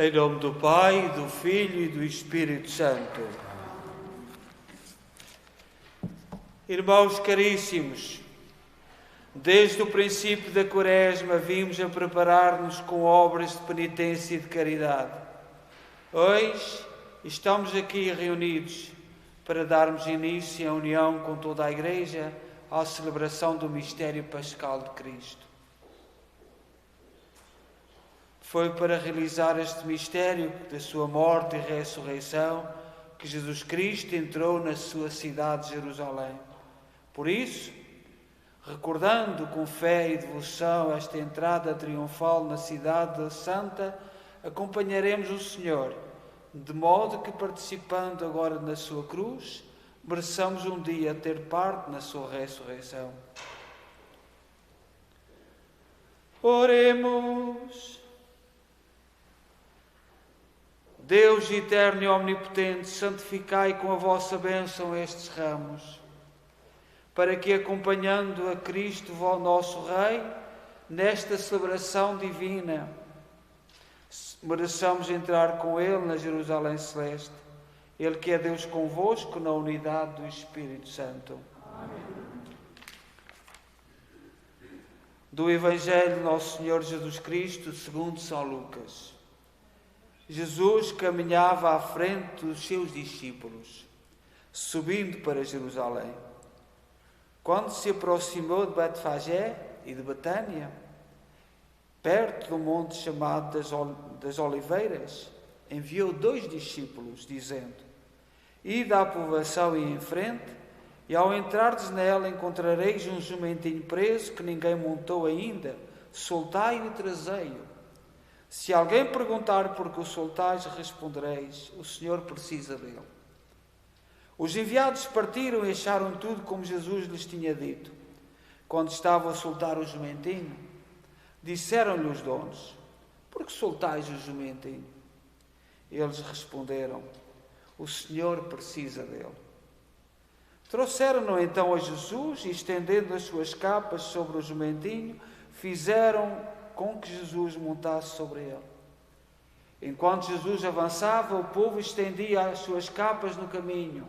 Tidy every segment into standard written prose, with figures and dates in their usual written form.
Em nome do Pai, do Filho e do Espírito Santo. Irmãos caríssimos, desde o princípio da Quaresma vimos a preparar-nos com obras de penitência e de caridade. Hoje estamos aqui reunidos para darmos início à união com toda a Igreja à celebração do mistério pascal de Cristo. Foi para realizar este mistério da sua morte e ressurreição que Jesus Cristo entrou na sua cidade de Jerusalém. Por isso, recordando com fé e devoção esta entrada triunfal na cidade santa, acompanharemos o Senhor, de modo que, participando agora na sua cruz, mereçamos um dia ter parte na sua ressurreição. Oremos. Deus eterno e omnipotente, santificai com a vossa bênção estes ramos, para que, acompanhando a Cristo, nosso Rei, nesta celebração divina, mereçamos entrar com Ele na Jerusalém Celeste, Ele que é Deus convosco na unidade do Espírito Santo. Amém. Do Evangelho de Nosso Senhor Jesus Cristo, segundo São Lucas. Jesus caminhava à frente dos seus discípulos, subindo para Jerusalém. Quando se aproximou de Betfagé e de Betânia, perto do monte chamado das Oliveiras, enviou 2 discípulos, dizendo: Ide à povoação e em frente, e ao entrardes nela encontrareis um jumentinho preso que ninguém montou ainda, soltai-o e trazei-o. Se alguém perguntar por que o soltais, respondereis: o Senhor precisa dele. Os enviados partiram e acharam tudo como Jesus lhes tinha dito. Quando estavam a soltar o jumentinho, disseram-lhe os donos: por que soltais o jumentinho? Eles responderam: o Senhor precisa dele. Trouxeram-no então a Jesus e, estendendo as suas capas sobre o jumentinho, fizeram com que Jesus montasse sobre ele. Enquanto Jesus avançava, o povo estendia as suas capas no caminho.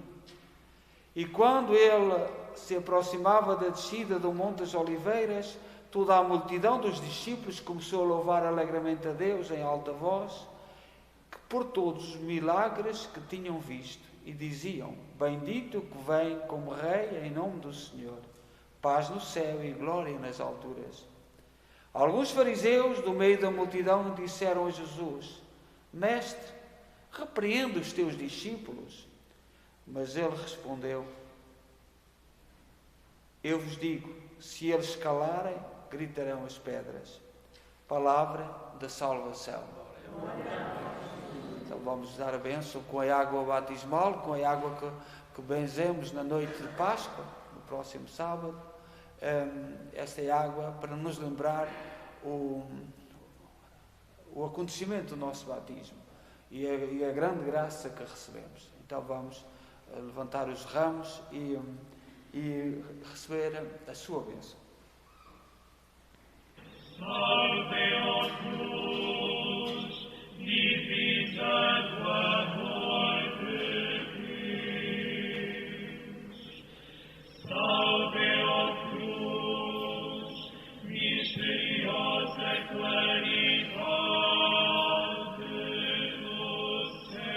E quando ele se aproximava da descida do Monte das Oliveiras, toda a multidão dos discípulos começou a louvar alegremente a Deus em alta voz, por todos os milagres que tinham visto, e diziam: bendito o que vem como Rei em nome do Senhor, paz no céu e glória nas alturas. Alguns fariseus do meio da multidão disseram a Jesus: Mestre, repreende os teus discípulos. Mas ele respondeu: eu vos digo, se eles calarem, gritarão as pedras. Palavra da salvação. Então vamos dar a bênção com a água batismal, com a água que benzemos na noite de Páscoa, no próximo sábado. Esta é água para nos lembrar o acontecimento do nosso batismo e a grande graça que recebemos. Então vamos levantar os ramos e receber a sua bênção. Salve, ó cruz, divisa tua morte, salve, ó cruz, misteriosa claridade do céu.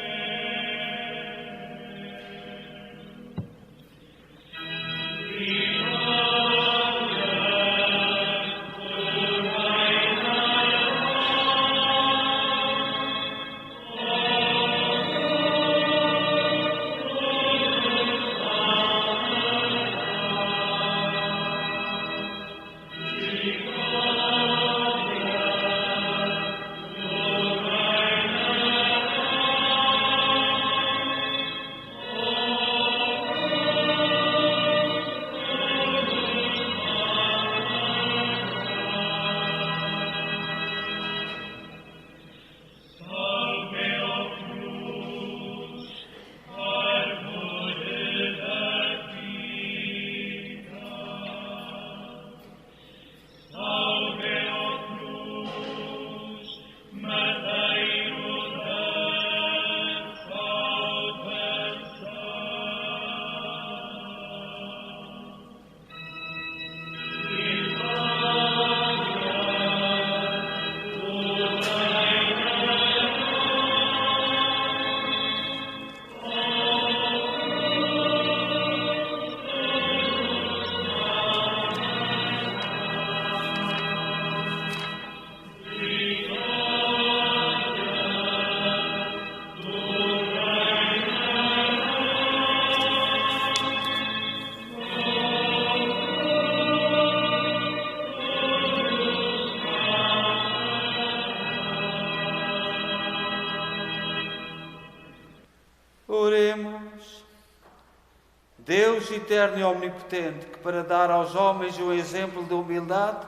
Deus eterno e omnipotente, que para dar aos homens um exemplo de humildade,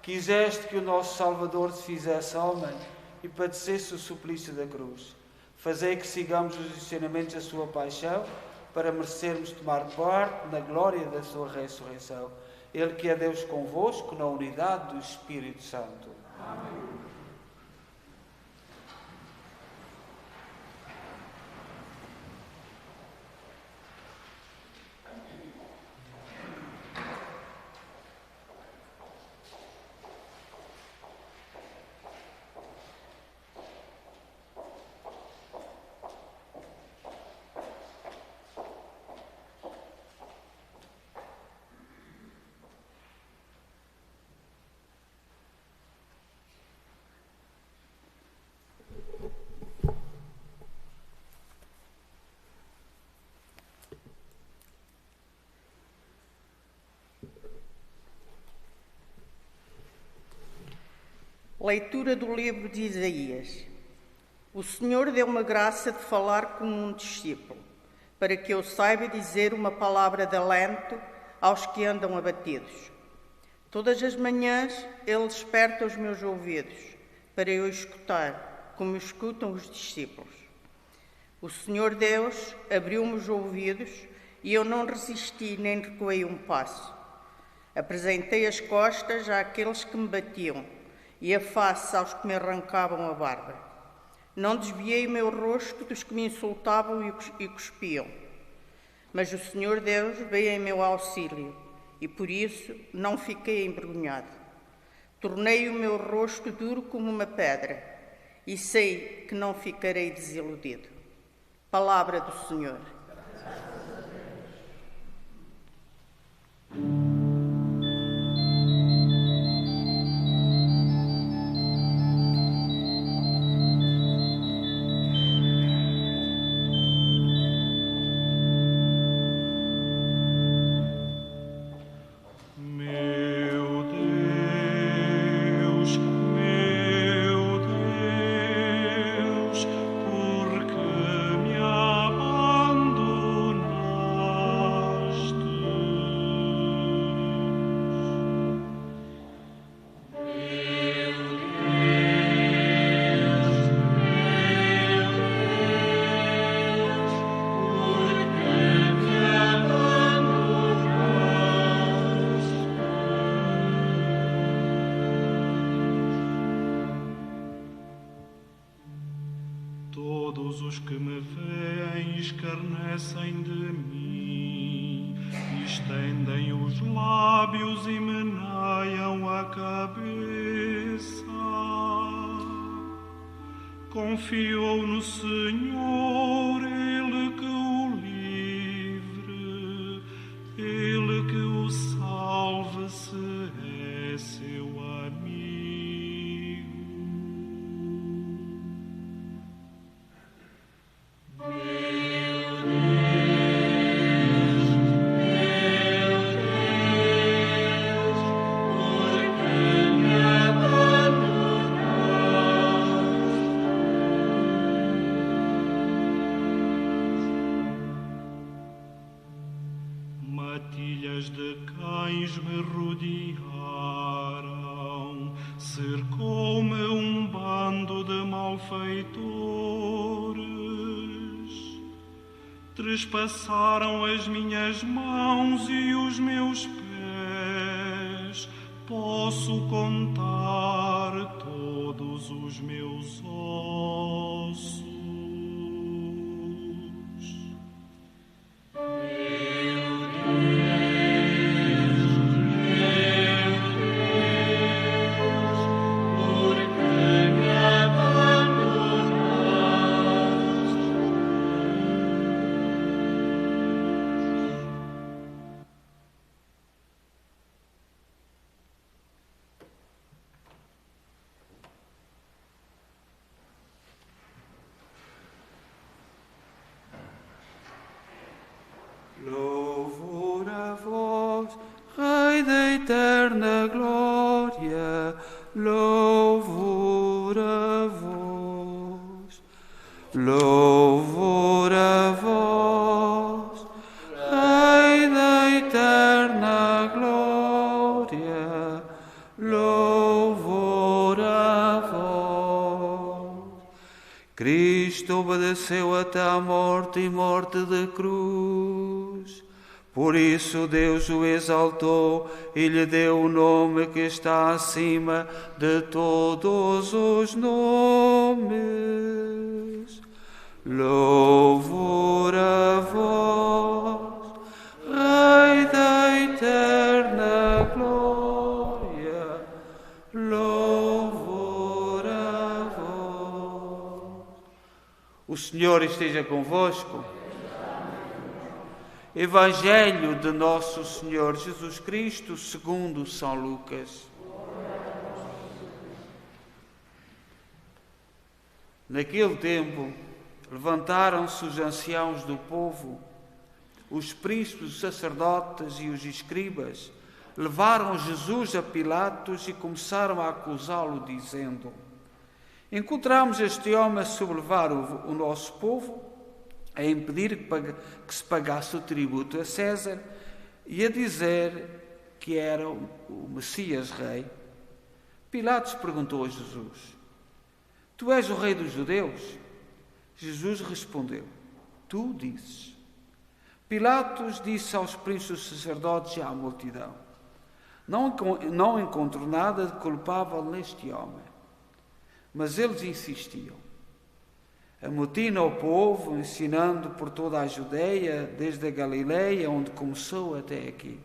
quiseste que o nosso Salvador se fizesse homem e padecesse o suplício da cruz. Fazei que sigamos os ensinamentos da sua paixão, para merecermos tomar parte na glória da sua ressurreição. Ele que é Deus convosco, na unidade do Espírito Santo. Amém. Leitura do livro de Isaías. O Senhor deu-me a graça de falar como um discípulo, para que eu saiba dizer uma palavra de alento aos que andam abatidos. Todas as manhãs Ele desperta os meus ouvidos, para eu escutar, como escutam os discípulos. O Senhor Deus abriu-me os ouvidos e eu não resisti nem recuei um passo. Apresentei as costas àqueles que me batiam e a face aos que me arrancavam a barba. Não desviei o meu rosto dos que me insultavam e cuspiam. Mas o Senhor Deus veio em meu auxílio e por isso não fiquei envergonhado. Tornei o meu rosto duro como uma pedra e sei que não ficarei desiludido. Palavra do Senhor. Todos os que me veem escarnecem de mim, estendem os lábios e meneiam a cabeça. Confiou no Senhor, Ele que o livre, Ele que o salve se é seu amigo. Matilhas de cães me rodearam, cercou-me um bando de malfeitores. Trespassaram as minhas mãos e os meus pés, posso contar todos os meus ossos. Louvor a vós, Rei da eterna glória, louvor a vós. Louvor a vós, Rei louvor a vós. Cristo obedeceu até a morte e morte de cruz. Por isso Deus o exaltou e lhe deu o nome que está acima de todos os nomes. Louvor a vós, Rei da eterna glória, louvor a vós. O Senhor esteja convosco. Evangelho de Nosso Senhor Jesus Cristo segundo São Lucas. Naquele tempo, levantaram-se os anciãos do povo, os príncipes, os sacerdotes e os escribas, levaram Jesus a Pilatos e começaram a acusá-lo, dizendo: encontramos este homem a sublevar o nosso povo, a impedir que se pagasse o tributo a César e a dizer que era o Messias rei. Pilatos perguntou a Jesus: tu és o rei dos judeus? Jesus respondeu: tu dizes. Pilatos disse aos príncipes sacerdotes e à multidão: não encontro nada de culpável neste homem. Mas eles insistiam. Amotina o povo, ensinando por toda a Judeia, desde a Galileia, onde começou até aqui.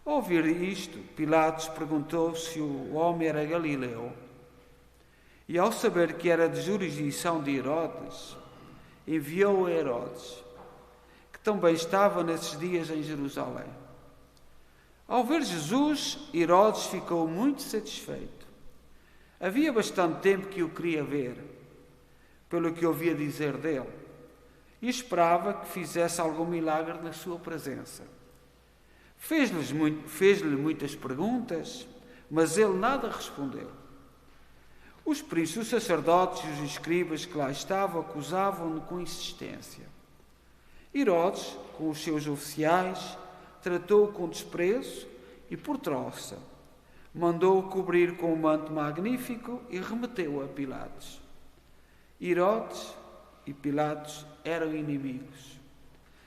Ao ouvir isto, Pilatos perguntou se o homem era galileu. E ao saber que era de jurisdição de Herodes, enviou a Herodes, que também estava nesses dias em Jerusalém. Ao ver Jesus, Herodes ficou muito satisfeito. Havia bastante tempo que o queria ver, pelo que ouvia dizer dele, e esperava que fizesse algum milagre na sua presença. Fez-lhe muitas perguntas, mas ele nada respondeu. Os príncipes, os sacerdotes e os escribas que lá estavam acusavam-no com insistência. Herodes, com os seus oficiais, tratou-o com desprezo e por troça. Mandou-o cobrir com um manto magnífico e remeteu-o a Pilatos. Herodes e Pilatos eram inimigos.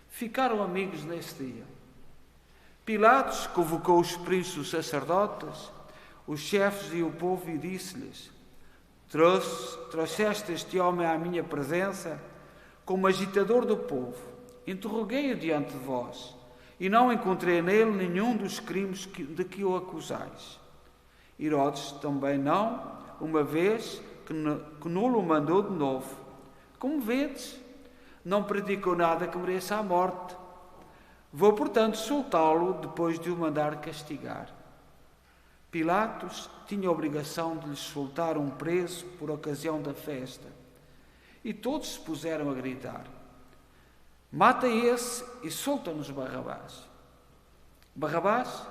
Ficaram amigos nesse dia. Pilatos convocou os príncipes, os sacerdotes, os chefes e o povo e disse-lhes: trouxeste este homem à minha presença como agitador do povo. Interroguei-o diante de vós e não encontrei nele nenhum dos crimes de que o acusais. Herodes também não, uma vez que nulo mandou de novo. Como vedes, não praticou nada que mereça a morte. Vou, portanto, soltá-lo depois de o mandar castigar. Pilatos tinha a obrigação de lhes soltar um preso por ocasião da festa. E todos se puseram a gritar: mata esse e solta-nos Barrabás. Barrabás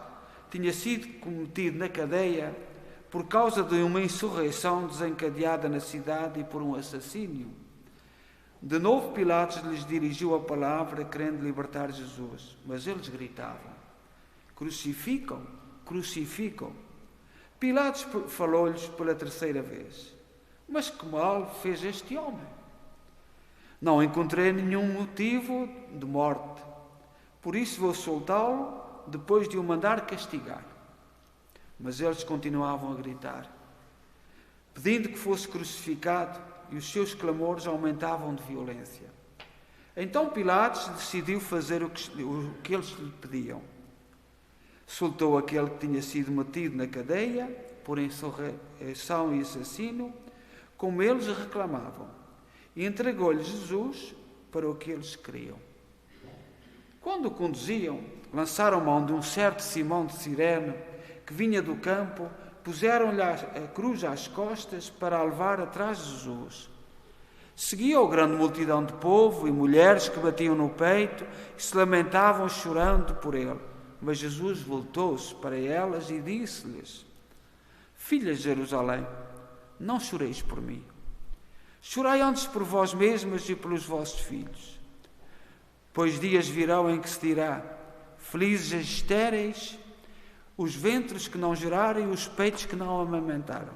tinha sido cometido na cadeia por causa de uma insurreição desencadeada na cidade e por um assassínio. De novo Pilatos lhes dirigiu a palavra, querendo libertar Jesus. Mas eles gritavam: crucificam, crucificam. Pilatos falou-lhes pela terceira vez: mas que mal fez este homem? Não encontrei nenhum motivo de morte, por isso vou soltá-lo depois de o mandar castigar. Mas eles continuavam a gritar, pedindo que fosse crucificado, e os seus clamores aumentavam de violência. Então Pilatos decidiu fazer o que eles lhe pediam. Soltou aquele que tinha sido metido na cadeia por insurreição e assassínio, como eles reclamavam, e entregou-lhe Jesus para o que eles queriam. Quando o conduziam, lançaram mão de um certo Simão de Cirene, que vinha do campo, puseram-lhe a cruz às costas para a levar atrás de Jesus. Seguia-o grande multidão de povo e mulheres que batiam no peito e se lamentavam chorando por ele. Mas Jesus voltou-se para elas e disse-lhes: filhas de Jerusalém, não choreis por mim. Chorai antes por vós mesmas e pelos vossos filhos. Pois dias virão em que se dirá: felizes as estéreis, os ventres que não geraram e os peitos que não amamentaram.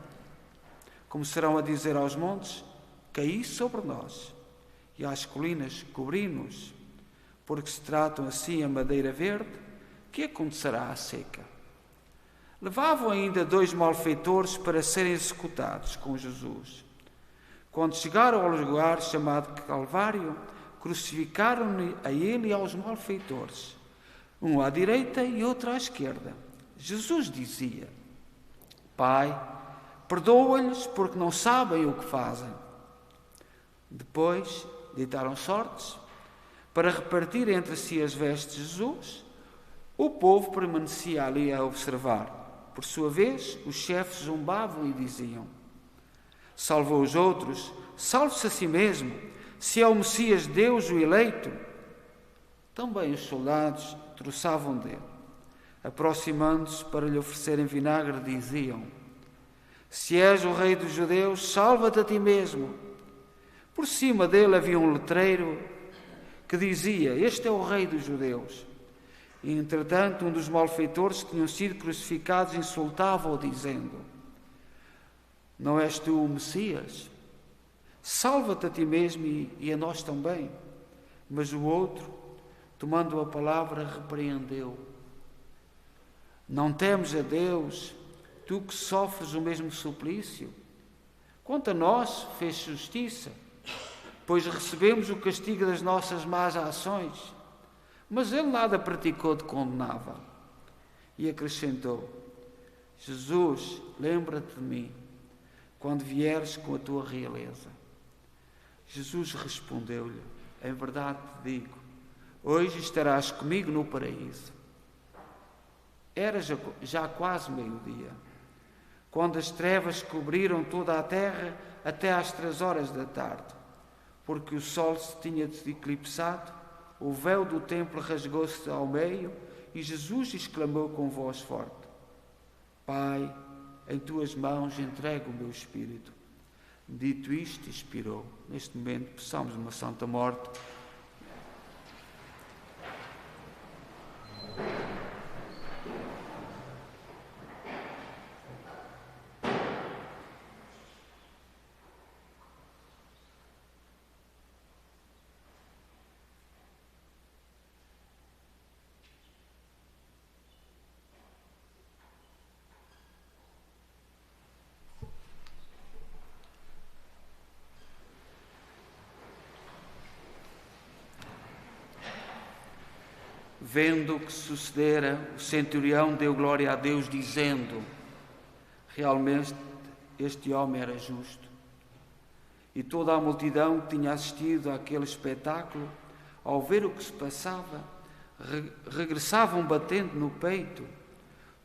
Começarão a dizer aos montes: caí sobre nós, e às colinas: cobri-nos, porque se tratam assim a madeira verde, que acontecerá à seca. Levavam ainda 2 malfeitores para serem executados com Jesus. Quando chegaram ao lugar chamado Calvário, crucificaram a ele e aos malfeitores, um à direita e outro à esquerda. Jesus dizia: Pai, perdoa-lhes, porque não sabem o que fazem. Depois deitaram sortes para repartir entre si as vestes de Jesus. O povo permanecia ali a observar. Por sua vez, os chefes zombavam e diziam: salvou os outros, salve-se a si mesmo, se é o Messias de Deus, o eleito. Também os soldados troçavam dele. Aproximando-se para lhe oferecerem vinagre, diziam: se és o rei dos judeus, salva-te a ti mesmo. Por cima dele havia um letreiro que dizia: este é o rei dos judeus. E, entretanto, um dos malfeitores que tinham sido crucificados insultava-o, dizendo: não és tu o Messias? Salva-te a ti mesmo e a nós também. Mas o outro, tomando a palavra, repreendeu: não temes a Deus, tu que sofres o mesmo suplício? Quanto a nós, fez justiça, pois recebemos o castigo das nossas más ações. Mas ele nada praticou de condenável. E acrescentou: Jesus, lembra-te de mim quando vieres com a tua realeza. Jesus respondeu-lhe: em verdade te digo, hoje estarás comigo no paraíso. Era já quase meio-dia, quando as trevas cobriram toda a terra até às 3 da tarde, porque o sol se tinha eclipsado. O véu do templo rasgou-se ao meio e Jesus exclamou com voz forte: Pai, em tuas mãos entrego o meu espírito. Dito isto, expirou. Neste momento, peçamos uma santa morte. Vendo o que sucedera, o centurião deu glória a Deus, dizendo: realmente este homem era justo. E toda a multidão que tinha assistido àquele espetáculo, ao ver o que se passava, regressavam batendo no peito.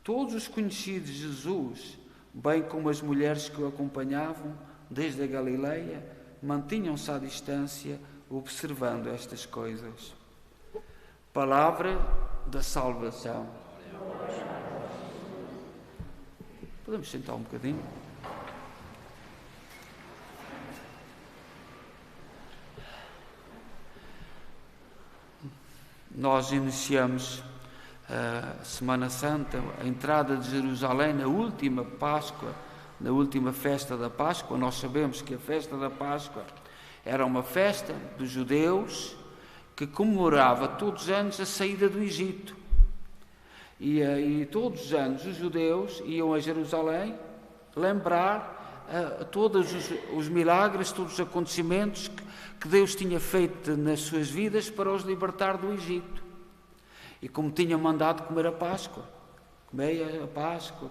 Todos os conhecidos de Jesus, bem como as mulheres que o acompanhavam desde a Galileia, mantinham-se à distância, observando estas coisas. Palavra da salvação. Podemos sentar um bocadinho? Nós iniciamos a Semana Santa, a entrada de Jerusalém na última Páscoa, na última festa da Páscoa. Nós sabemos que a festa da Páscoa era uma festa dos judeus que comemorava todos os anos a saída do Egito. E todos os anos os judeus iam a Jerusalém lembrar todos os milagres, todos os acontecimentos que Deus tinha feito nas suas vidas para os libertar do Egito. E como tinha mandado comer a Páscoa, comei a Páscoa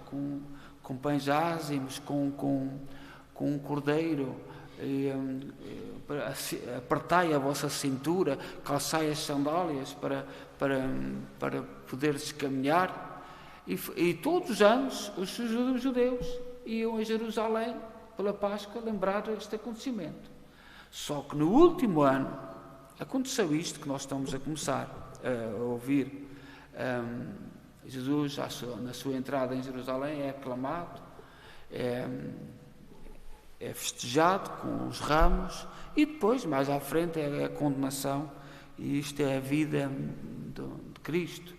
com pães ázimos, com um cordeiro, apertai a vossa cintura, calçai as sandálias para poderes caminhar. E todos os anos os judeus iam a Jerusalém pela Páscoa lembrar este acontecimento. Só que no último ano aconteceu isto que nós estamos a começar a ouvir. Jesus, na sua entrada em Jerusalém, é aclamado, é festejado com os ramos, e depois, mais à frente, é a condenação. E isto é a vida de Cristo,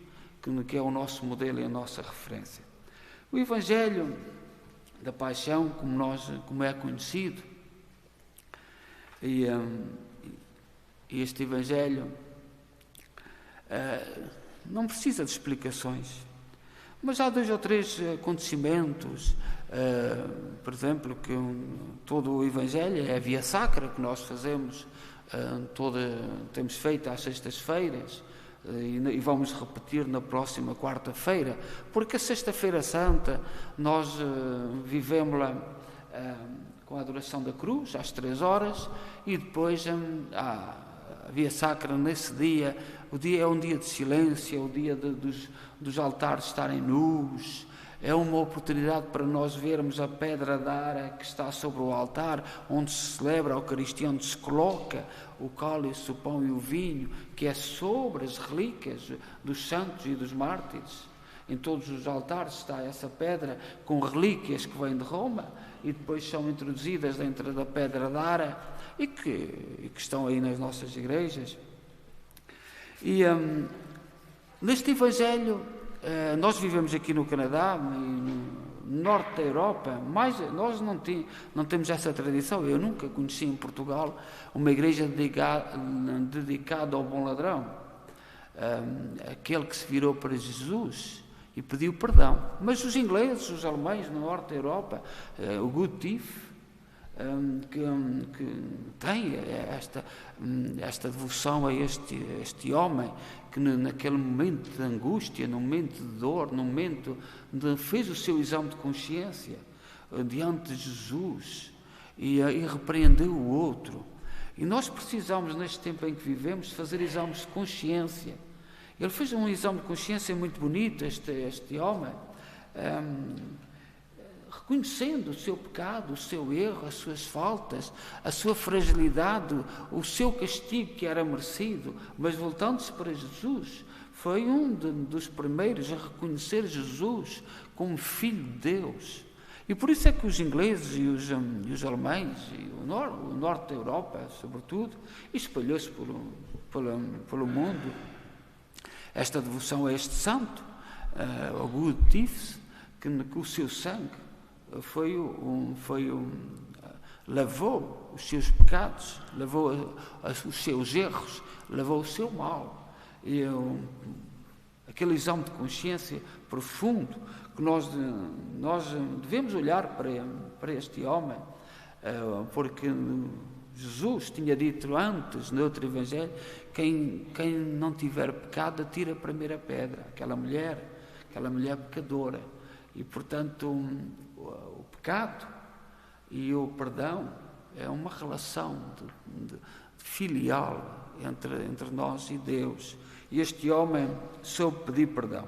que é o nosso modelo e a nossa referência. O Evangelho da Paixão, como é conhecido, e este Evangelho não precisa de explicações, mas há 2 ou 3 acontecimentos, por exemplo, que todo o Evangelho é a via sacra que nós fazemos, temos feito às sextas-feiras, e vamos repetir na próxima quarta-feira, porque a Sexta-feira Santa nós vivemos-la com a adoração da cruz às 3 horas, e depois a via sacra nesse dia. O dia é um dia de silêncio, é o dia dos altares estarem nus, é uma oportunidade para nós vermos a pedra d'ara que está sobre o altar, onde se celebra a Eucaristia, onde se coloca o cálice, o pão e o vinho, que é sobre as relíquias dos santos e dos mártires. Em todos os altares está essa pedra com relíquias que vêm de Roma e depois são introduzidas dentro da pedra d'ara e que estão aí nas nossas igrejas. E neste Evangelho, nós vivemos aqui no Canadá e no norte da Europa, mas nós não temos essa tradição. Eu nunca conheci em Portugal uma igreja dedicada ao bom ladrão, aquele que se virou para Jesus e pediu perdão. Mas os ingleses, os alemães no norte da Europa, o Good Thief, que tem esta devoção a este homem que naquele momento de angústia, num momento de dor, num momento fez o seu exame de consciência diante de Jesus e repreendeu o outro. E nós precisamos, neste tempo em que vivemos, fazer exames de consciência. Ele fez um exame de consciência muito bonito, este homem, reconhecendo o seu pecado, o seu erro, as suas faltas, a sua fragilidade, o seu castigo que era merecido, mas voltando-se para Jesus, foi um dos primeiros a reconhecer Jesus como Filho de Deus. E por isso é que os ingleses e os alemães, e o norte da Europa, sobretudo, espalhou-se pelo mundo esta devoção a este santo, ao Good Thief, que o seu sangue lavou os seus pecados, lavou os seus erros, lavou o seu mal. E aquele exame de consciência profundo que nós devemos olhar para este homem, porque Jesus tinha dito antes, no outro Evangelho, quem não tiver pecado, atira a primeira pedra, aquela mulher pecadora. E, portanto, o pecado e o perdão é uma relação de filial entre nós e Deus. E este homem soube pedir perdão.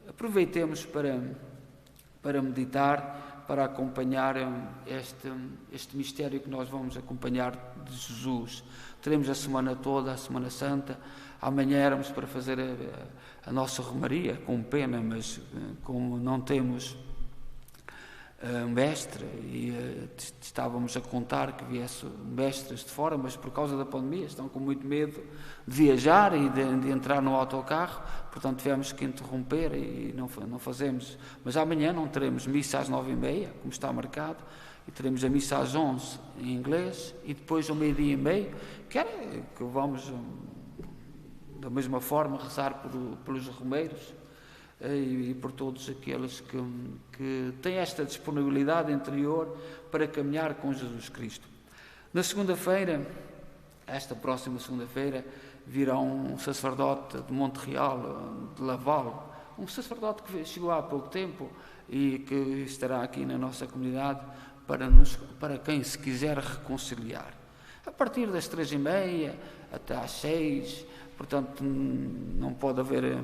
Aproveitemos para meditar, para acompanhar este mistério que nós vamos acompanhar de Jesus. Teremos a semana toda, a Semana Santa. Amanhã éramos para fazer a nossa romaria, com pena, mas como não temos mestre, e estávamos a contar que viessem mestres de fora, mas por causa da pandemia estão com muito medo de viajar e de entrar no autocarro, portanto tivemos que interromper e não fazemos. Mas amanhã não teremos missa às 9h30, como está marcado, e teremos a missa às 11 em inglês, e depois ao 12h30, que vamos da mesma forma rezar pelos romeiros e por todos aqueles que têm esta disponibilidade interior para caminhar com Jesus Cristo. Na segunda-feira, esta próxima segunda-feira, virá um sacerdote de Montreal, de Laval, um sacerdote que chegou há pouco tempo e que estará aqui na nossa comunidade para quem se quiser reconciliar. A partir das 3h30 até às 6h, portanto não pode haver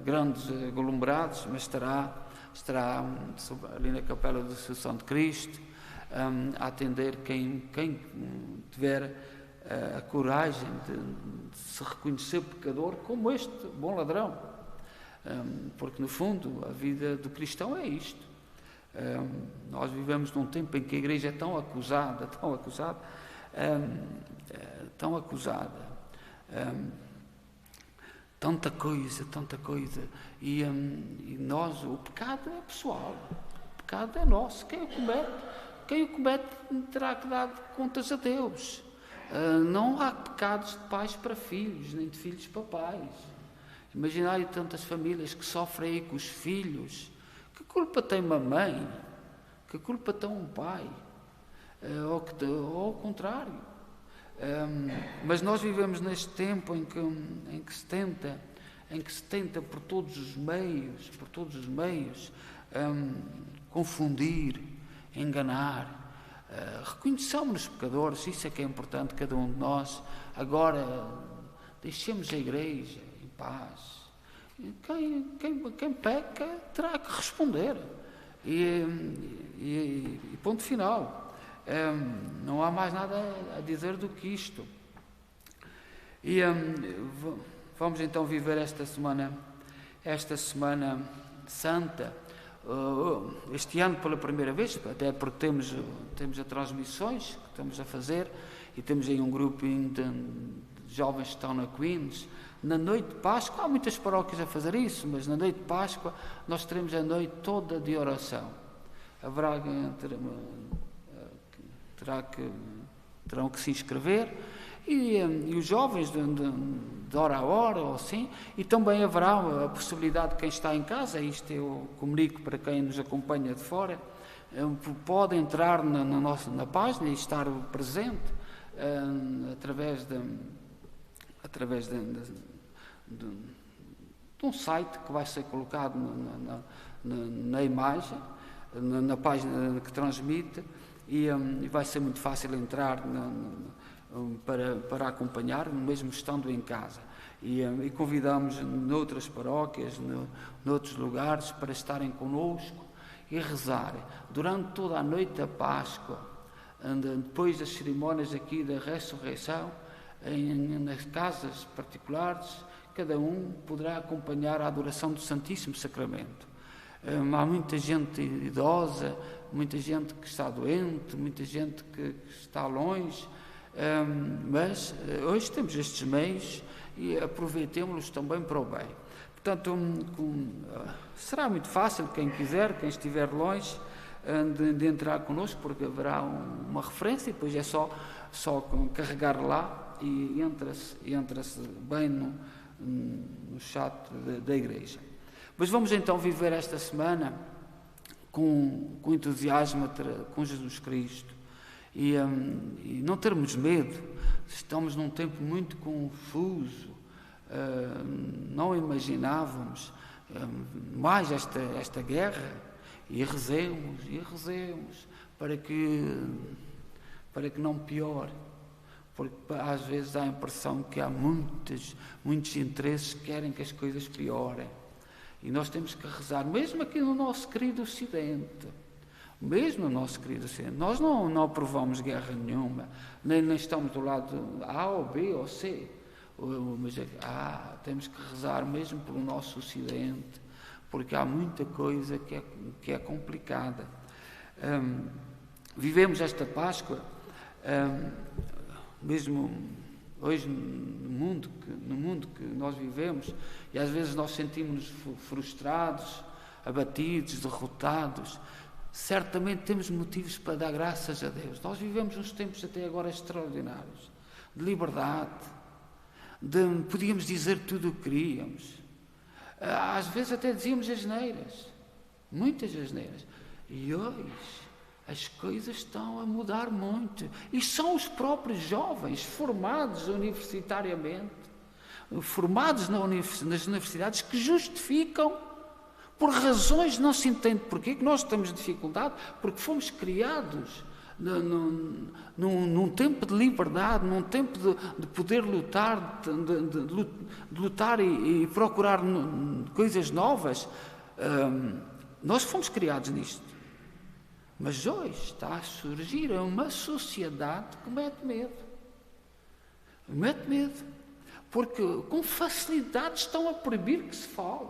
grandes aglomerados, mas estará ali na Capela da Assunção de Cristo a atender quem tiver a coragem de se reconhecer pecador como este bom ladrão, porque no fundo a vida do cristão é isto. Nós vivemos num tempo em que a Igreja é tão acusada, tanta coisa. E nós, o pecado é pessoal, o pecado é nosso. Quem o comete terá que dar contas a Deus. Não há pecados de pais para filhos, nem de filhos para pais. Imaginai tantas famílias que sofrem aí com os filhos. Que culpa tem uma mãe? Que culpa tem um pai? Ou ao contrário. Mas nós vivemos neste tempo em que se tenta por todos os meios, confundir, enganar. Reconheçamos-nos pecadores, isso é que é importante, cada um de nós. Agora, deixemos a igreja em paz. Quem peca terá que responder. E ponto final. Não há mais nada a dizer do que isto. E vamos então viver esta semana santa. Este ano pela primeira vez, até porque temos as transmissões que estamos a fazer, e temos aí um grupo de jovens que estão na Queens. Na noite de Páscoa, há muitas paróquias a fazer isso, mas na noite de Páscoa nós teremos a noite toda de oração. Terão que se inscrever, e os jovens de hora a hora, ou assim, e também haverá a possibilidade de quem está em casa, isto eu comunico para quem nos acompanha de fora, pode entrar na página e estar presente através de um site que vai ser colocado na imagem, na página que transmite, e vai ser muito fácil entrar para acompanhar, mesmo estando em casa. E convidamos noutras paróquias, noutros lugares, para estarem connosco e rezarem durante toda a noite da Páscoa, depois das cerimónias aqui da ressurreição, nas casas particulares, cada um poderá acompanhar a adoração do Santíssimo Sacramento. Há muita gente idosa, muita gente que está doente, muita gente que está longe, mas hoje temos estes meios e aproveitemos-los também para o bem. Portanto, será muito fácil, quem quiser, quem estiver longe, de entrar connosco, porque haverá uma referência, e depois é só carregar lá e entra-se bem no chat da igreja. Mas vamos então viver esta semana com entusiasmo com Jesus Cristo, e não termos medo. Estamos num tempo muito confuso, não imaginávamos mais esta guerra, e rezemos para que não piore, porque às vezes dá a impressão que há muitos interesses que querem que as coisas piorem. E nós temos que rezar, mesmo aqui no nosso querido Ocidente. Nós não aprovamos guerra nenhuma, nem estamos do lado A ou B ou C. Mas temos que rezar mesmo pelo nosso Ocidente, porque há muita coisa que é complicada. Vivemos esta Páscoa, mesmo hoje no mundo que nós vivemos, e às vezes nós sentimos-nos frustrados, abatidos, derrotados. Certamente temos motivos para dar graças a Deus. Nós vivemos uns tempos até agora extraordinários, de liberdade, podíamos dizer tudo o que queríamos. Às vezes até dizíamos asneiras, muitas asneiras. E hoje as coisas estão a mudar muito. E são os próprios jovens formados universitariamente, formados nas universidades, que justificam, por razões não se entende porquê, que nós temos dificuldade, porque fomos criados num tempo de liberdade, num tempo de poder lutar, de lutar e procurar coisas novas. Nós fomos criados nisto. Mas hoje está a surgir uma sociedade que mete medo. Mete medo. Porque com facilidade estão a proibir que se fale.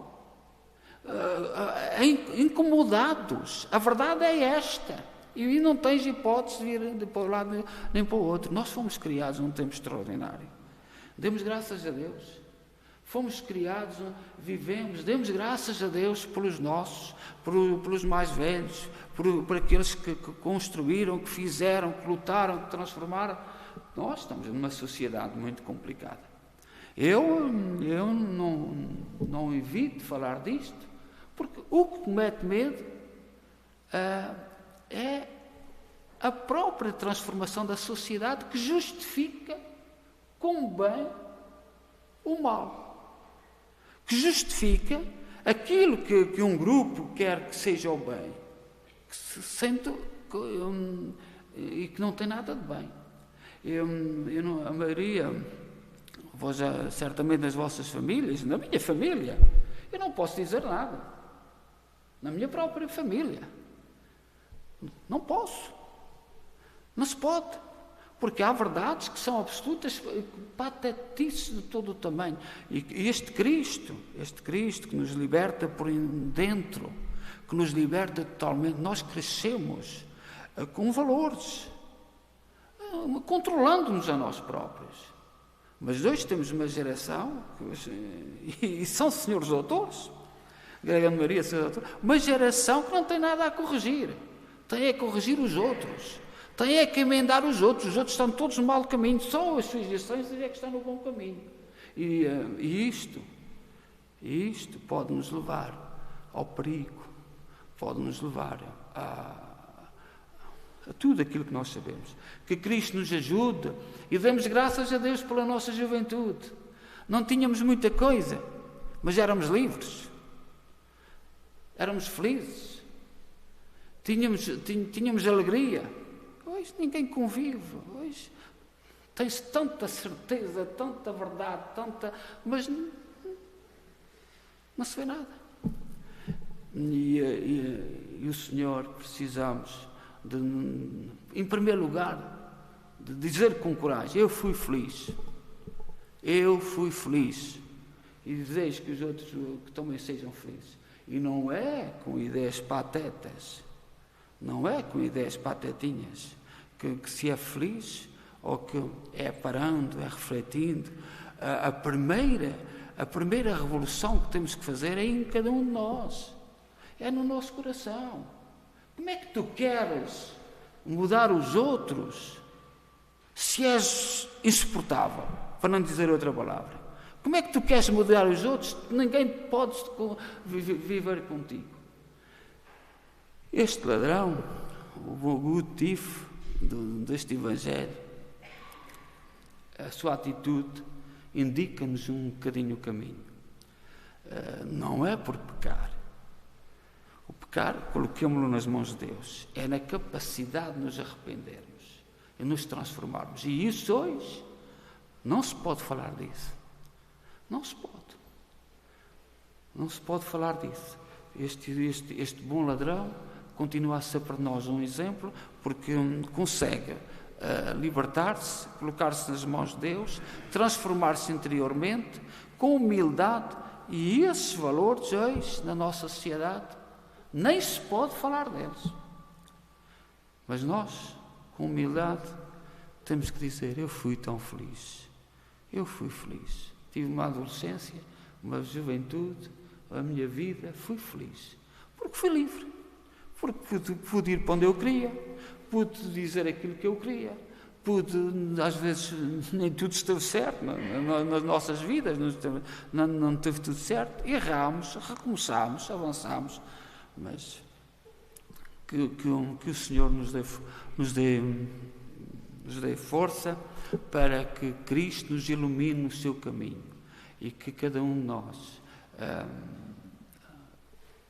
Incomodados. A verdade é esta. E não tens hipótese de ir para um lado nem para o outro. Nós fomos criados num tempo extraordinário. Demos graças a Deus. Fomos criados, vivemos, demos graças a Deus pelos nossos, pelos mais velhos, por aqueles que construíram, que fizeram, que lutaram, que transformaram. Nós estamos numa sociedade muito complicada. Eu não evito falar disto, porque o que me mete medo é a própria transformação da sociedade que justifica com o bem o mal. Que justifica aquilo que um grupo quer que seja o bem, que se sente e que não tem nada de bem. A maioria, vós certamente nas vossas famílias, na minha família, eu não posso dizer nada. Na minha própria família. Não posso. Não se pode. Porque há verdades que são absolutas, patetices de todo o tamanho. E este Cristo que nos liberta por dentro, que nos liberta totalmente, nós crescemos com valores, controlando-nos a nós próprios. Mas hoje temos uma geração, e são senhores doutores, Grande Maria, uma geração que não tem nada a corrigir, tem a corrigir os outros. Tem é que emendar os outros estão todos no mau caminho, só as suas gerações é que estão no bom caminho. E isto pode nos levar ao perigo, pode nos levar a tudo aquilo que nós sabemos. Que Cristo nos ajude e demos graças a Deus pela nossa juventude. Não tínhamos muita coisa, mas éramos livres, éramos felizes, tínhamos alegria. Hoje ninguém convive, hoje tem-se tanta certeza, tanta verdade, mas não se vê nada. E o Senhor, precisamos, em primeiro lugar, de dizer com coragem, eu fui feliz, e desejo que os outros que também sejam felizes. E não é com ideias patetas, não é com ideias patetinhas, que se é feliz, ou que é parando, é refletindo. A primeira revolução que temos que fazer é em cada um de nós, é no nosso coração. Como é que tu queres mudar os outros se és insuportável, para não dizer outra palavra? Como é que tu queres mudar os outros? Ninguém pode viver contigo. Este ladrão, o motivo deste Evangelho, a sua atitude indica-nos um bocadinho o caminho. Não é por pecar. O pecar, coloquemo-lo nas mãos de Deus. É na capacidade de nos arrependermos e nos transformarmos. E isso hoje não se pode falar disso. Não se pode. Não se pode falar disso. Este bom ladrão continua a ser para nós um exemplo, porque consegue libertar-se, colocar-se nas mãos de Deus, transformar-se interiormente, com humildade, e esses valores hoje, na nossa sociedade, nem se pode falar deles. Mas nós, com humildade, temos que dizer, eu fui tão feliz, eu fui feliz, tive uma adolescência, uma juventude, a minha vida, fui feliz, porque fui livre. Porque pude ir para onde eu queria, pude dizer aquilo que eu queria, às vezes nem tudo esteve certo nas nossas vidas, não teve tudo certo, erramos, recomeçámos, avançámos, mas que o Senhor nos dê força para que Cristo nos ilumine no seu caminho e que cada um de nós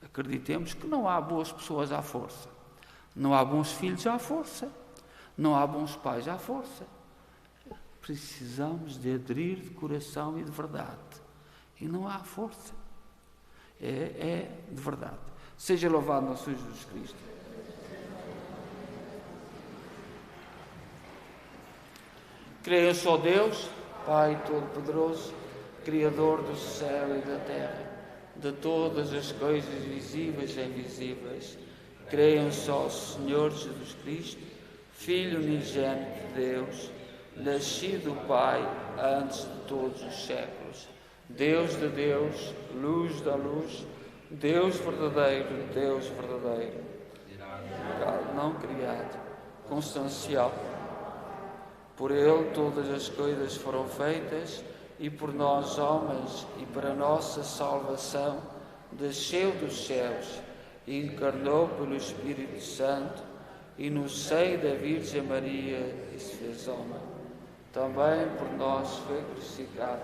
acreditemos que não há boas pessoas à força, não há bons filhos à força, não há bons pais à força. Precisamos de aderir de coração e de verdade. E não há força. É de verdade. Seja louvado nosso Senhor Jesus Cristo. Creio só Deus, Pai Todo-Poderoso, Criador do céu e da terra, de todas as coisas visíveis e invisíveis. Creiam só o Senhor Jesus Cristo, Filho unigênito de Deus, nascido do Pai antes de todos os séculos, Deus de Deus, luz da luz, Deus verdadeiro, não criado, consubstancial. Por ele todas as coisas foram feitas, e por nós homens, e para nossa salvação, desceu dos céus, e encarnou pelo Espírito Santo, e no seio da Virgem Maria se fez homem. Também por nós foi crucificado,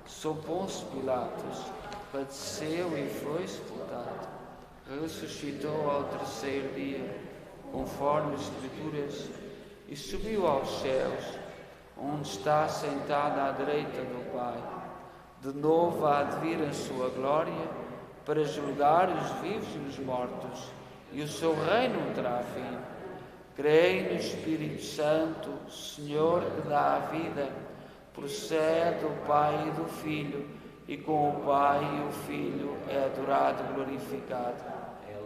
sob Pôncio Pilatos, padeceu e foi sepultado. Ressuscitou ao terceiro dia, conforme as Escrituras, e subiu aos céus, onde está sentado à direita do Pai. De novo há de vir em sua glória, para julgar os vivos e os mortos, e o seu reino não terá fim. Creio no Espírito Santo, Senhor que dá a vida, procede do Pai e do Filho, e com o Pai e o Filho é adorado e glorificado.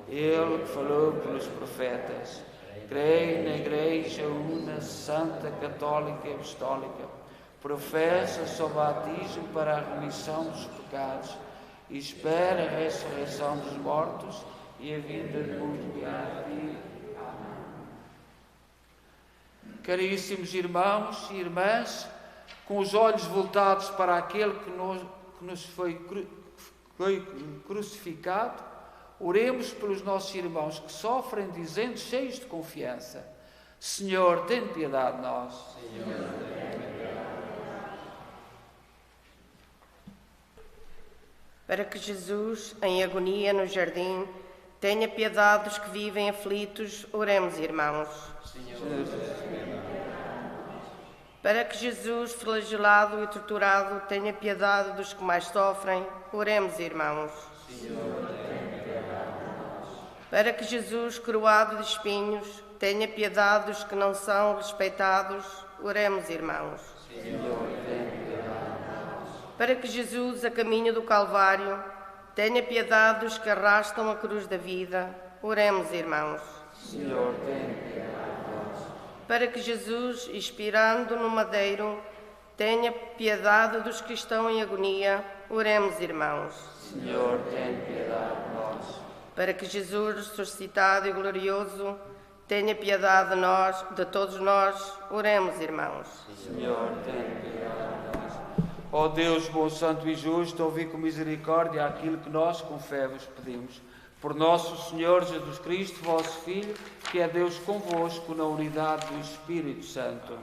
Ele que falou pelos profetas. Creio na Igreja Una, Santa, Católica e Apostólica. Professa o seu batismo para a remissão dos pecados e espera a ressurreição dos mortos e a vinda do mundo que há de vir. Caríssimos irmãos e irmãs, com os olhos voltados para aquele que nos foi crucificado, oremos pelos nossos irmãos que sofrem, dizendo, cheios de confiança: Senhor, tem piedade de nós. Para que Jesus, em agonia no jardim, tenha piedade dos que vivem aflitos, oremos, irmãos. Para que Jesus, flagelado e torturado, tenha piedade dos que mais sofrem, oremos, irmãos. Para que Jesus, coroado de espinhos, tenha piedade dos que não são respeitados, oremos, irmãos. Para que Jesus, a caminho do Calvário, tenha piedade dos que arrastam a cruz da vida, oremos, irmãos. Senhor, tem piedade de nós. Para que Jesus, expirando no madeiro, tenha piedade dos que estão em agonia, oremos, irmãos. Senhor, tem piedade de nós. Para que Jesus, ressuscitado e glorioso, tenha piedade de nós, de todos nós, oremos, irmãos. Senhor, tem piedade de nós. Ó Deus, bom, santo e justo, ouvi com misericórdia aquilo que nós com fé vos pedimos. Por nosso Senhor Jesus Cristo, vosso Filho, que é Deus convosco na unidade do Espírito Santo.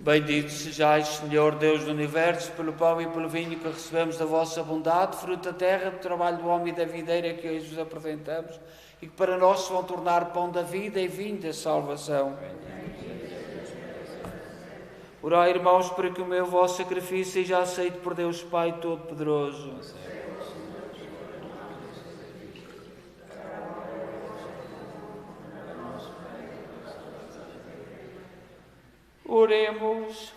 Bendito sejais, Senhor Deus do Universo, pelo pão e pelo vinho que recebemos da vossa bondade, fruto da terra, do trabalho do homem e da videira que hoje vos apresentamos, e que para nós se vão tornar pão da vida e vinho da salvação. Orai, irmãos, para que o meu vosso sacrifício seja aceito por Deus Pai Todo-Poderoso. Oremos.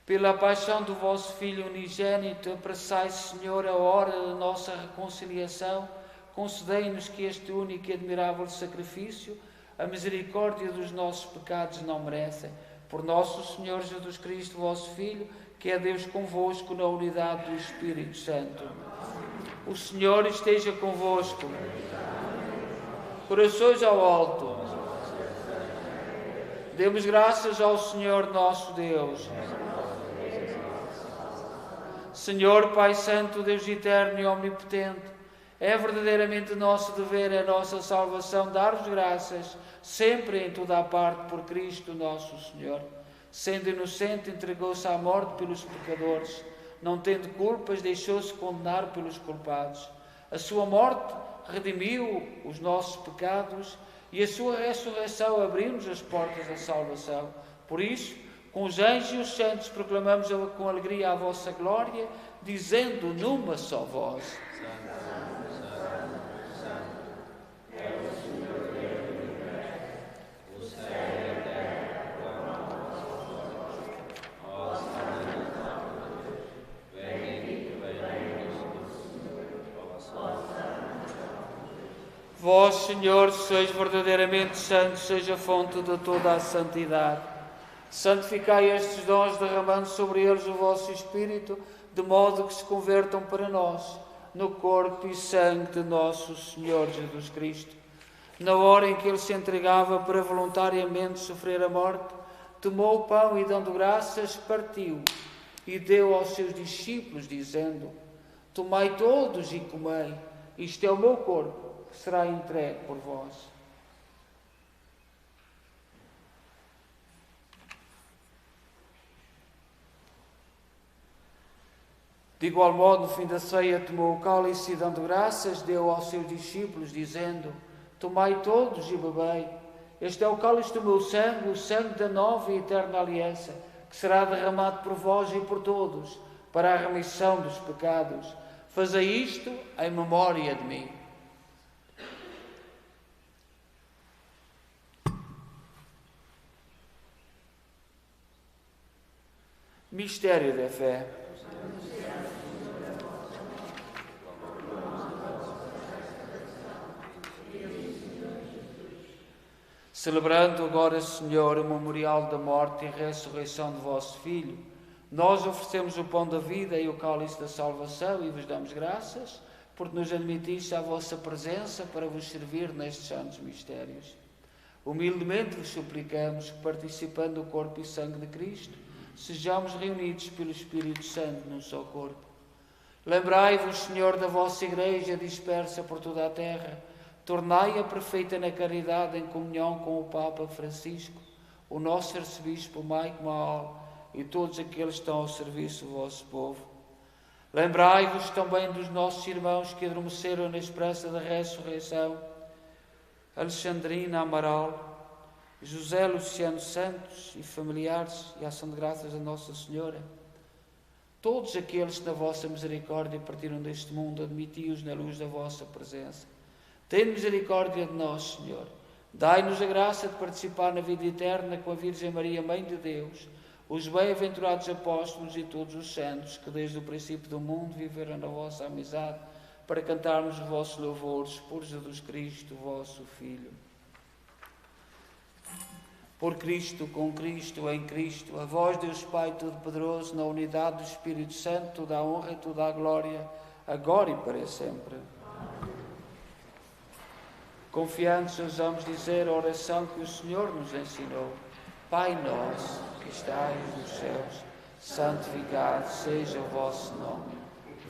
Pela paixão do vosso Filho unigênito, apressai, Senhor, a hora da nossa reconciliação. Concedei-nos que este único e admirável sacrifício, a misericórdia dos nossos pecados não merecem. Por nosso Senhor Jesus Cristo, vosso Filho, que é Deus convosco na unidade do Espírito Santo. O Senhor esteja convosco. Corações ao alto. Demos graças ao Senhor nosso Deus. Senhor, Pai Santo, Deus eterno e omnipotente, é verdadeiramente nosso dever, é nossa salvação, dar-vos graças, sempre em toda a parte, por Cristo nosso Senhor. Sendo inocente, entregou-se à morte pelos pecadores, não tendo culpas, deixou-se condenar pelos culpados. A sua morte redimiu os nossos pecados, e a sua ressurreição abriu-nos as portas da salvação. Por isso, com os anjos e os santos, proclamamos com alegria a vossa glória, dizendo numa só voz: Vós, Senhor, sois verdadeiramente santos, seja a fonte de toda a santidade. Santificai estes dons, derramando sobre eles o vosso Espírito, de modo que se convertam para nós no corpo e sangue de nosso Senhor Jesus Cristo. Na hora em que ele se entregava para voluntariamente sofrer a morte, tomou o pão e, dando graças, partiu e deu aos seus discípulos, dizendo: Tomai todos e comei, isto é o meu corpo, que será entregue por vós. De igual modo, no fim da ceia, tomou o cálice e, dando graças, deu aos seus discípulos, dizendo: Tomai todos e bebei. Este é o cálice do meu sangue, o sangue da nova e eterna aliança, que será derramado por vós e por todos, para a remissão dos pecados. Fazei isto em memória de mim. Mistério da fé. Celebrando agora, Senhor, o memorial da morte e ressurreição de vosso Filho, nós oferecemos o pão da vida e o cálice da salvação e vos damos graças, porque nos admitiste à vossa presença para vos servir nestes santos mistérios. Humildemente vos suplicamos que, participando do corpo e sangue de Cristo, sejamos reunidos pelo Espírito Santo num só corpo. Lembrai-vos, Senhor, da vossa Igreja dispersa por toda a terra. Tornai-a perfeita na caridade, em comunhão com o Papa Francisco, o nosso arcebispo Mike Mahal e todos aqueles que estão ao serviço do vosso povo. Lembrai-vos também dos nossos irmãos que adormeceram na esperança da ressurreição: Alexandrina Amaral, José Luciano Santos e familiares, e ação de graças a Nossa Senhora. Todos aqueles que na vossa misericórdia partiram deste mundo, admiti-os na luz da vossa presença. Tende misericórdia de nós, Senhor. Dai-nos a graça de participar na vida eterna com a Virgem Maria, Mãe de Deus, os bem-aventurados apóstolos e todos os santos que desde o princípio do mundo viveram na vossa amizade, para cantarmos os vossos louvores por Jesus Cristo, vosso Filho. Por Cristo, com Cristo, em Cristo, a vós, Deus Pai Todo-Poderoso, na unidade do Espírito Santo, toda a honra e toda a glória, agora e para sempre. Confiantes, ousamos dizer a oração que o Senhor nos ensinou. Pai nosso, que estais nos céus, santificado seja o vosso nome.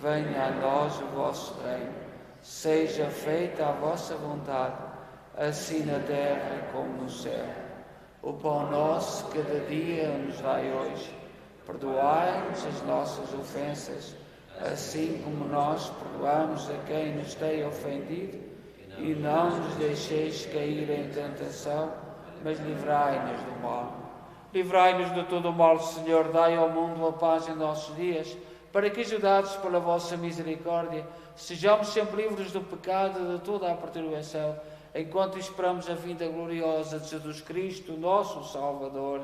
Venha a nós o vosso reino. Seja feita a vossa vontade, assim na terra como no céu. O pão nosso cada dia nos dai hoje. Perdoai-nos as nossas ofensas, assim como nós perdoamos a quem nos tem ofendido. E não nos deixeis cair em tentação, mas livrai-nos do mal. Livrai-nos de todo o mal, Senhor. Dai ao mundo a paz em nossos dias, para que, ajudados pela vossa misericórdia, sejamos sempre livres do pecado e de toda a perturbação, enquanto esperamos a vinda gloriosa de Jesus Cristo, nosso Salvador.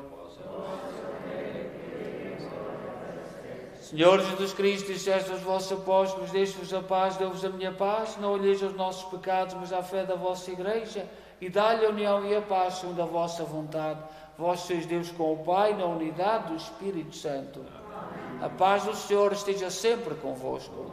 Senhor Jesus Cristo, disseste aos vossos apóstolos: deixo-vos a paz, dou-vos a minha paz. Não olheis aos nossos pecados, mas à fé da vossa Igreja, e dá-lhe a união e a paz segundo a vossa vontade. Vós sois Deus com o Pai, na unidade do Espírito Santo. A paz do Senhor esteja sempre convosco.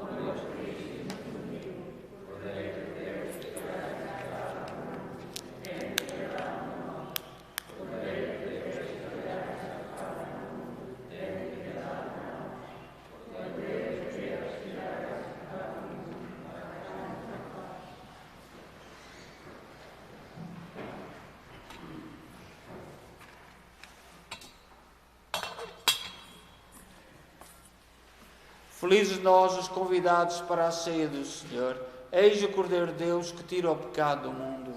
Felizes nós, os convidados para a ceia do Senhor. Eis o Cordeiro de Deus que tira o pecado do mundo.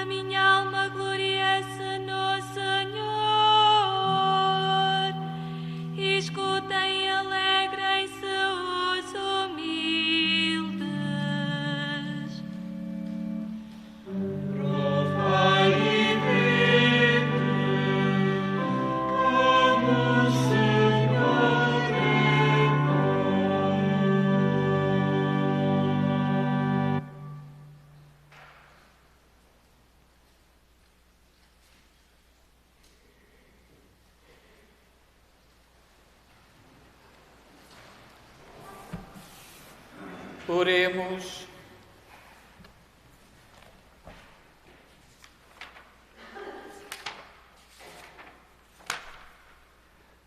A minha alma gloriece no Senhor. Escutem e alegrem-se os humildes. Provai e vede como o Senhor é bom. Oremos.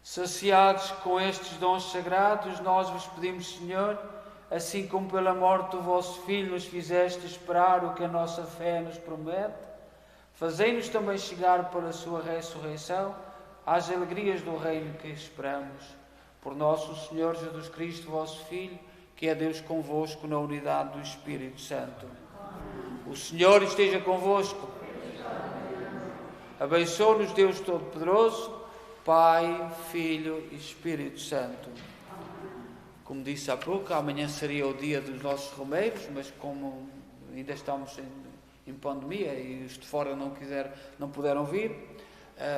Saciados com estes dons sagrados, nós vos pedimos, Senhor, assim como pela morte do vosso Filho nos fizeste esperar o que a nossa fé nos promete, fazei-nos também chegar pela sua ressurreição às alegrias do reino que esperamos. Por nosso Senhor Jesus Cristo, vosso Filho, que é Deus convosco na unidade do Espírito Santo. O Senhor esteja convosco. Abençoe-nos Deus Todo-Poderoso, Pai, Filho e Espírito Santo. Como disse há pouco, amanhã seria o dia dos nossos romeiros, mas como ainda estamos em pandemia e os de fora não puderam vir,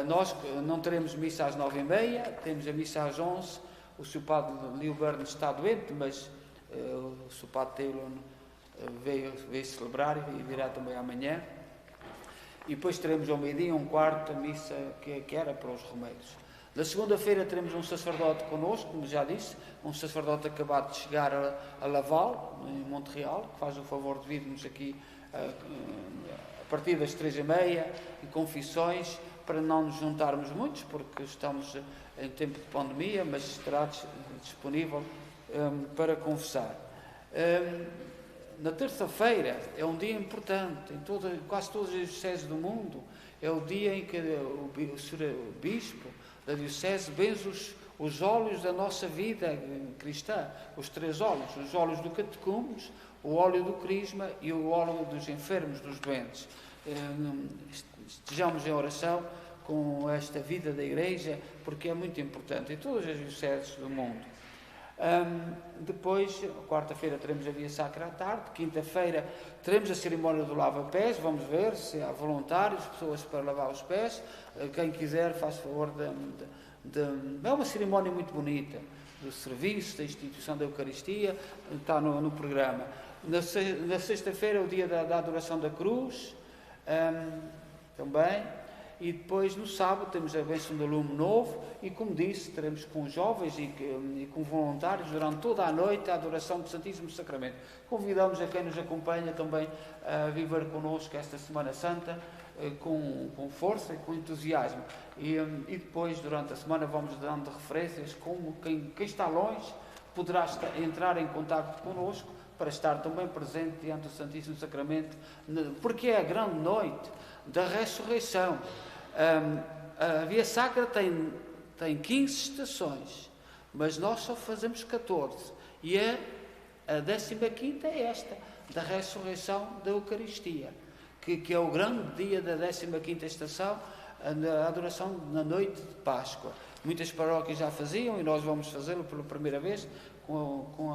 nós não teremos missa às 9h30, temos a missa às 11h. O Sr. Padre Lilberno está doente, mas o Sr. Padre Taylor veio celebrar e virá também amanhã. E depois teremos ao meio-dia, 1/4, a missa que era para os romeiros. Na segunda-feira teremos um sacerdote connosco, como já disse, um sacerdote acabado de chegar a Laval, em Montreal, que faz o favor de vir-nos aqui a partir das 3h30, em confissões, para não nos juntarmos muitos, porque estamos em tempo de pandemia, mas estará disponível para confessar. Na terça-feira é um dia importante, em quase todas as dioceses do mundo, é o dia em que o Sr. Bispo da Diocese benze os óleos da nossa vida cristã, os 3 óleos, os óleos do catecúmenos, o óleo do crisma e o óleo dos enfermos, dos doentes. Estejamos em oração com esta vida da Igreja, porque é muito importante em todas as dioceses do mundo. Depois, quarta-feira, teremos a Via Sacra à tarde. Quinta-feira teremos a cerimónia do lava-pés. Vamos ver se há voluntários, pessoas para lavar os pés. Quem quiser, faz favor é uma cerimónia muito bonita, do serviço, da instituição da Eucaristia, está no programa. Na sexta-feira é o dia da adoração da cruz, também. E depois, no sábado, temos a bênção do lume novo e, como disse, teremos com jovens e com voluntários durante toda a noite a adoração do Santíssimo Sacramento. Convidamos a quem nos acompanha também a viver connosco esta Semana Santa com força e com entusiasmo. E depois, durante a semana, vamos dando referências como quem está longe poderá entrar em contato connosco para estar também presente diante do Santíssimo Sacramento, porque é a grande noite da ressurreição. A Via Sacra tem 15 estações, mas nós só fazemos 14. E a 15ª é esta, da ressurreição da Eucaristia, que é o grande dia da 15ª estação, a adoração na noite de Páscoa. Muitas paróquias já faziam e nós vamos fazê-lo pela primeira vez com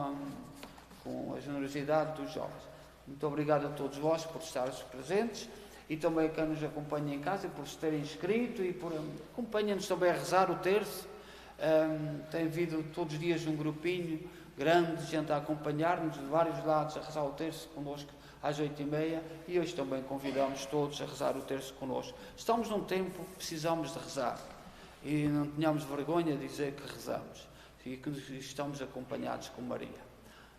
a generosidade dos jovens. Muito obrigado a todos vós por estares presentes e também a quem nos acompanha em casa por se terem inscrito e por acompanhar-nos também a rezar o terço. Tem havido todos os dias um grupinho grande de gente a acompanhar-nos de vários lados a rezar o terço connosco às 8h30 e hoje também convidamos todos a rezar o terço connosco. Estamos num tempo que precisamos de rezar e não tenhamos vergonha de dizer que rezamos e que estamos acompanhados com Maria.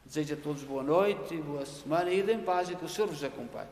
Desejo a todos boa noite e boa semana e idem em paz e que o Senhor vos acompanhe.